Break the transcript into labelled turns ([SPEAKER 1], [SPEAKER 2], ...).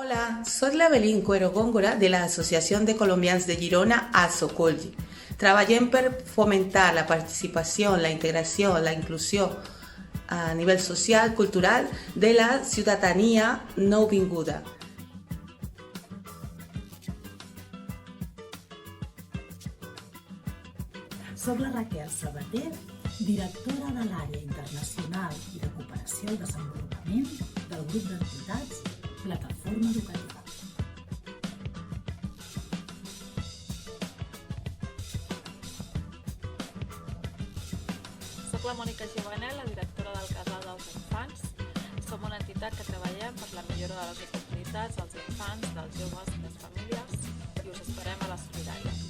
[SPEAKER 1] Hola, soy la Belín Cuero Góngora de la Asociación de Colombians de Girona, ASOCOLGI. Treballem per fomentar la participació, la integració, la inclusió a nivell social, cultural de la ciutadania nouvinguda.
[SPEAKER 2] Soc la Raquel Sabater, directora de l'Àrea Internacional i de Cooperació al Desenvolupament del grup d'entitats Plataforma Educativa.
[SPEAKER 3] Soc la Mònica Giovanel, la directora del Casal dels Infants. Som una entitat que treballem per la millora de les oportunitats dels infants, dels joves i les famílies i us esperem a la Solidària.